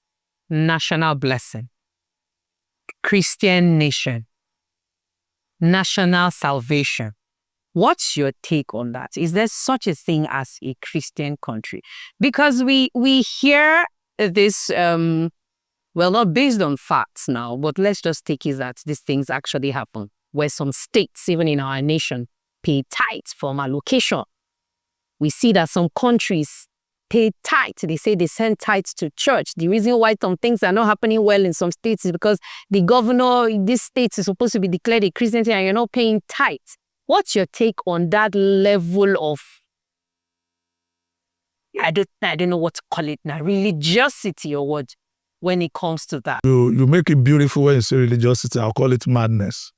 National blessing, Christian nation, national salvation. What's your take on that? Is there such a thing as a Christian country? Because we hear this, well, not based on facts now, but let's just take it that these things actually happen, where some states, even in our nation, pay tithes from allocation. We see that some countries pay tithes. They say they send tithes to church. The reason why some things are not happening well in some states is because the governor in this state is supposed to be declared a Christian and you're not paying tithes. What's your take on that level of, I don't know what to call it now, religiosity or what, when it comes to that? You make it beautiful when you say religiosity. I'll call it madness.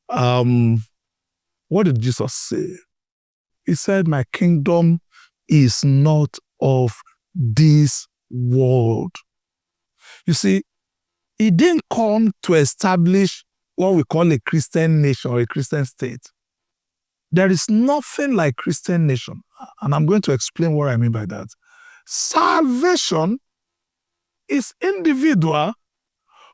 What did Jesus say? He said, my kingdom is not of this world. You see, he didn't come to establish what we call a Christian nation or a Christian state. There is nothing like Christian nation. And I'm going to explain what I mean by that. Salvation is individual,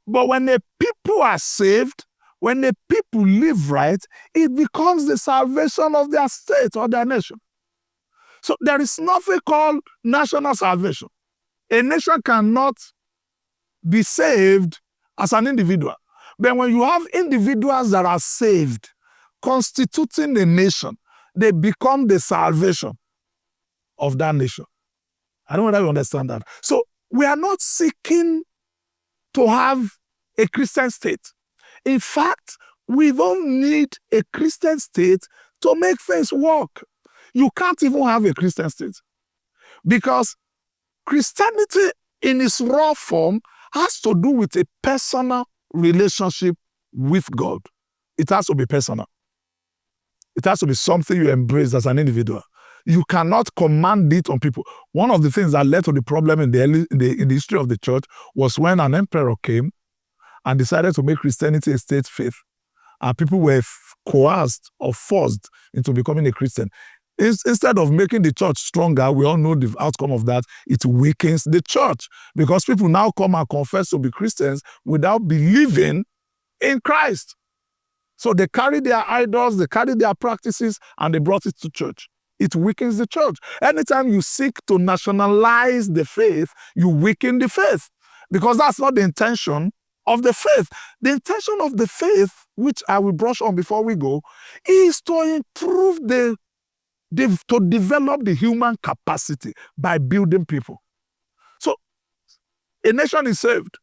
but when the people are saved, when the people live right, it becomes the salvation of their state or their nation. So there is nothing called national salvation. A nation cannot be saved as an individual. But when you have individuals that are saved, constituting a nation, they become the salvation of that nation. I don't know whether you understand that. So we are not seeking to have a Christian state. In fact, we don't need a Christian state to make things work. You can't even have a Christian state because Christianity in its raw form has to do with a personal relationship with God. It has to be personal. It has to be something you embrace as an individual. You cannot command it on people. One of the things that led to the problem in the history of the church was when an emperor came and decided to make Christianity a state faith, and people were coerced or forced into becoming a Christian. Instead of making the church stronger, we all know the outcome of that, it weakens the church because people now come and confess to be Christians without believing in Christ. So they carry their idols, they carry their practices, and they brought it to church. It weakens the church. Anytime you seek to nationalize the faith, you weaken the faith because that's not the intention of the faith. The intention of the faith, which I will brush on before we go, is to improve to develop the human capacity by building people. So a nation is saved,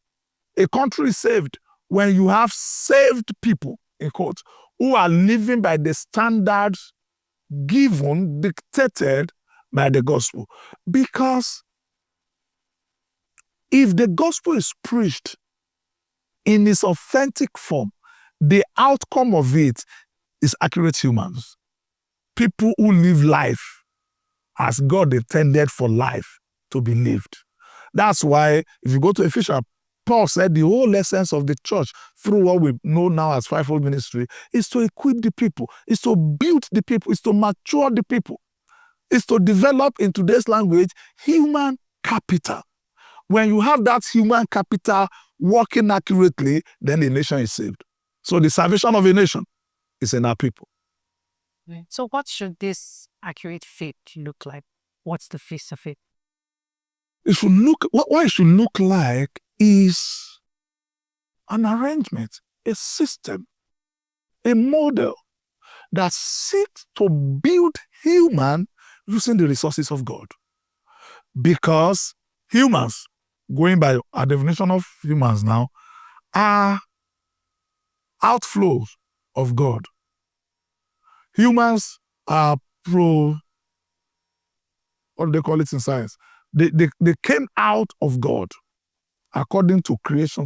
a country is saved when you have saved people, in quotes, who are living by the standards given, dictated by the gospel. Because if the gospel is preached in its authentic form, the outcome of it is accurate humans. People who live life as God intended for life to be lived. That's why if you go to Ephesians, Paul said the whole essence of the church through what we know now as fivefold ministry is to equip the people, is to build the people, is to mature the people, is to develop in today's language human capital. When you have that human capital working accurately, then the nation is saved. So the salvation of a nation is in our people. So what should this accurate faith look like? What's the face of it? What it should look like is an arrangement, a system, a model that seeks to build human using the resources of God. Because humans, going by our definition of humans now, are outflows of God. Humans are what do they call it in science? They came out of God. According to creation,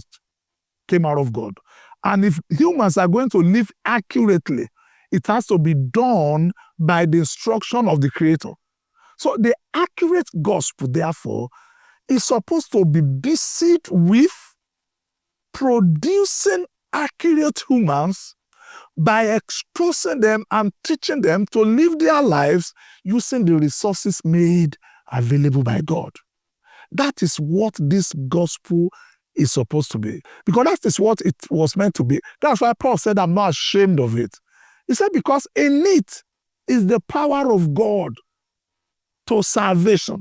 came out of God. And if humans are going to live accurately, it has to be done by the instruction of the Creator. So the accurate gospel, therefore, is supposed to be busied with producing accurate humans by exposing them and teaching them to live their lives using the resources made available by God. That is what this gospel is supposed to be. Because that is what it was meant to be. That's why Paul said, I'm not ashamed of it. He said, because in it is the power of God to salvation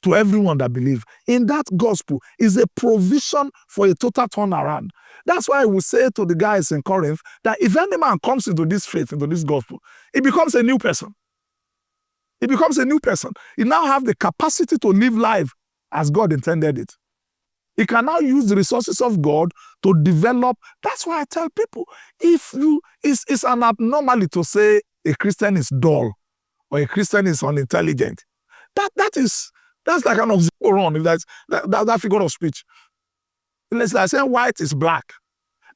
to everyone that believes. In that gospel is a provision for a total turnaround. That's why I will say to the guys in Corinth that if any man comes into this faith, into this gospel, he becomes a new person. He becomes a new person. He now have the capacity to live life as God intended it. He can now use the resources of God to develop. That's why I tell people, it's an abnormality to say a Christian is dull or a Christian is unintelligent. That's like an oxymoron, if that figure of speech. It's like saying white is black.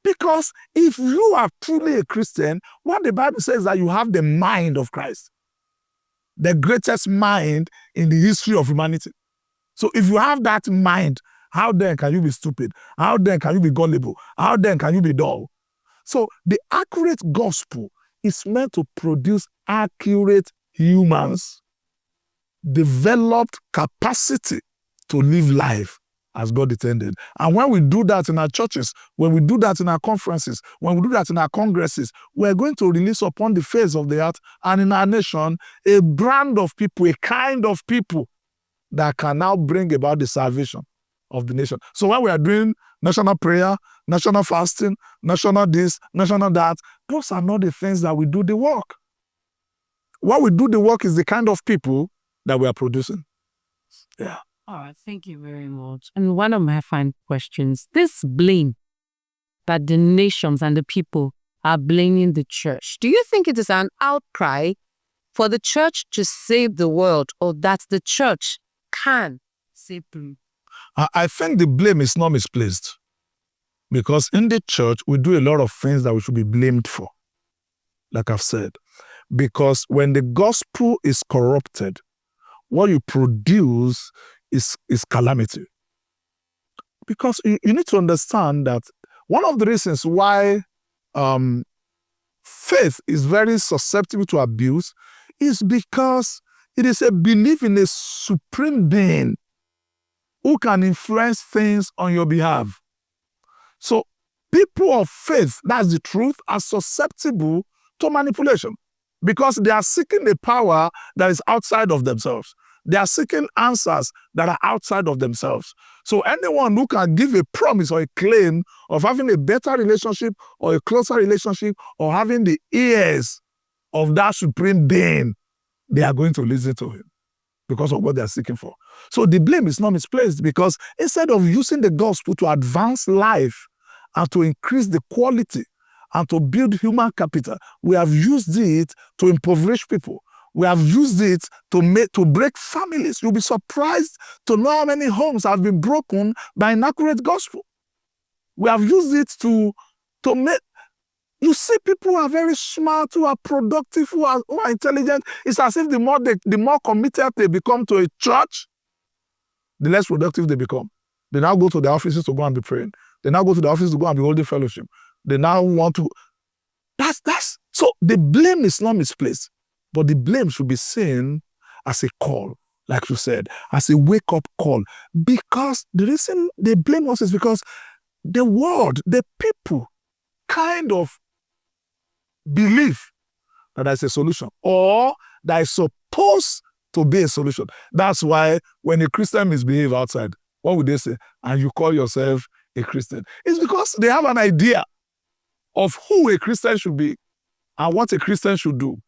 Because if you are truly a Christian, what the Bible says is that you have the mind of Christ. The greatest mind in the history of humanity. So if you have that mind, how then can you be stupid? How then can you be gullible? How then can you be dull? So the accurate gospel is meant to produce accurate humans, developed capacity to live life as God intended. And when we do that in our churches, when we do that in our conferences, when we do that in our congresses, we're going to release upon the face of the earth and in our nation a brand of people, a kind of people that can now bring about the salvation of the nation. So when we are doing national prayer, national fasting, national this, national that, those are not the things that we do the work. What we do the work is the kind of people that we are producing. Yeah. All right, thank you very much. And one of my final questions, this blame that the nations and the people are blaming the church. Do you think it is an outcry for the church to save the world, or that the church can save them? I think the blame is not misplaced, because in the church, we do a lot of things that we should be blamed for, like I've said. Because when the gospel is corrupted, what you produce is calamity. Because you need to understand that one of the reasons why faith is very susceptible to abuse is because it is a belief in a supreme being who can influence things on your behalf. So people of faith, that's the truth, are susceptible to manipulation because they are seeking a power that is outside of themselves. They are seeking answers that are outside of themselves. So anyone who can give a promise or a claim of having a better relationship or a closer relationship or having the ears of that supreme being, they are going to listen to him because of what they are seeking for. So the blame is not misplaced, because instead of using the gospel to advance life and to increase the quality and to build human capital, we have used it to impoverish people. We have used it to break families. You'll be surprised to know how many homes have been broken by inaccurate gospel. We have used it to make. You see, people who are very smart, who are productive, who are intelligent. It's as if the more committed they become to a church, the less productive they become. They now go to the offices to go and be praying. They now go to the office to go and be holding fellowship. They now want to. So the blame is not misplaced. But the blame should be seen as a call, like you said, as a wake-up call. Because the reason they blame us is because the world, the people, kind of believe that there's a solution, or that is supposed to be a solution. That's why when a Christian misbehave outside, what would they say? And you call yourself a Christian. It's because they have an idea of who a Christian should be and what a Christian should do.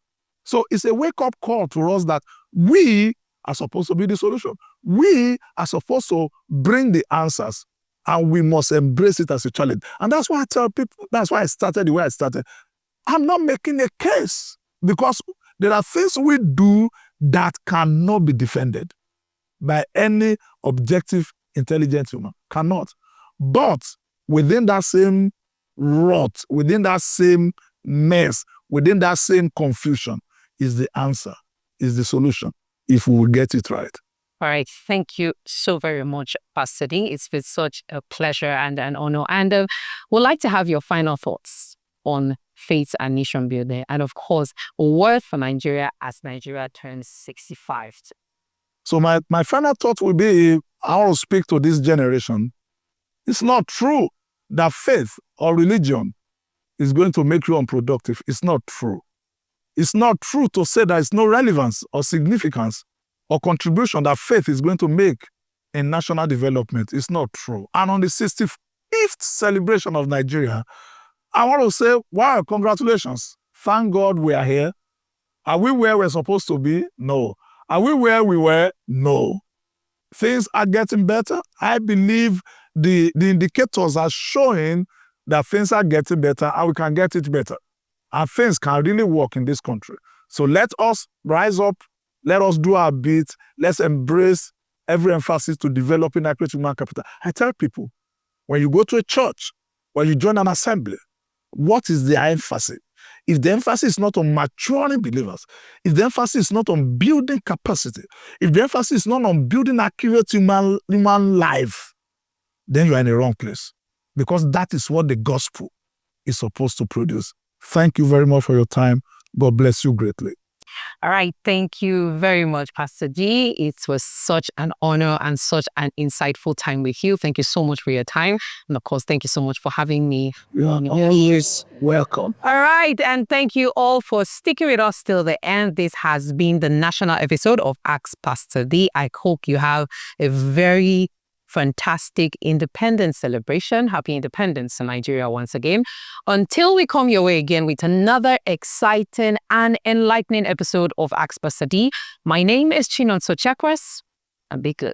So it's a wake-up call to us that we are supposed to be the solution. We are supposed to bring the answers, and we must embrace it as a challenge. And that's why I tell people, that's why I started the way I started. I'm not making a case, because there are things we do that cannot be defended by any objective, intelligent human. Cannot. But within that same rot, within that same mess, within that same confusion, is the answer, is the solution, if we will get it right. All right. Thank you so very much, Pastor D. It's been such a pleasure and an honor. And we'd like to have your final thoughts on faith and nation building. And of course, a word for Nigeria as Nigeria turns 65. So my final thought will be, I want to speak to this generation. It's not true that faith or religion is going to make you unproductive. It's not true. It's not true to say there is no relevance or significance or contribution that faith is going to make in national development. It's not true. And on the 65th celebration of Nigeria, I want to say, wow, congratulations. Thank God we are here. Are we where we're supposed to be? No. Are we where we were? No. Things are getting better. I believe the indicators are showing that things are getting better and we can get it better. And things can really work in this country. So let us rise up. Let us do our bit. Let's embrace every emphasis to developing accurate human capital. I tell people, when you go to a church, when you join an assembly, what is the emphasis? If the emphasis is not on maturing believers, if the emphasis is not on building capacity, if the emphasis is not on building accurate human life, then you are in the wrong place. Because that is what the gospel is supposed to produce. Thank you very much for your time. God bless you greatly. All right. Thank you very much, Pastor G. It was such an honor and such an insightful time with you. Thank you so much for your time. And of course, thank you so much for having me. You are always welcome. All right. And thank you all for sticking with us till the end. This has been the national episode of Ask Pastor D. I hope you have a very fantastic independence celebration. Happy Independence to Nigeria once again. Until we come your way again with another exciting and enlightening episode of Ask Pastor D, my name is Chinonso Chakras, and be good.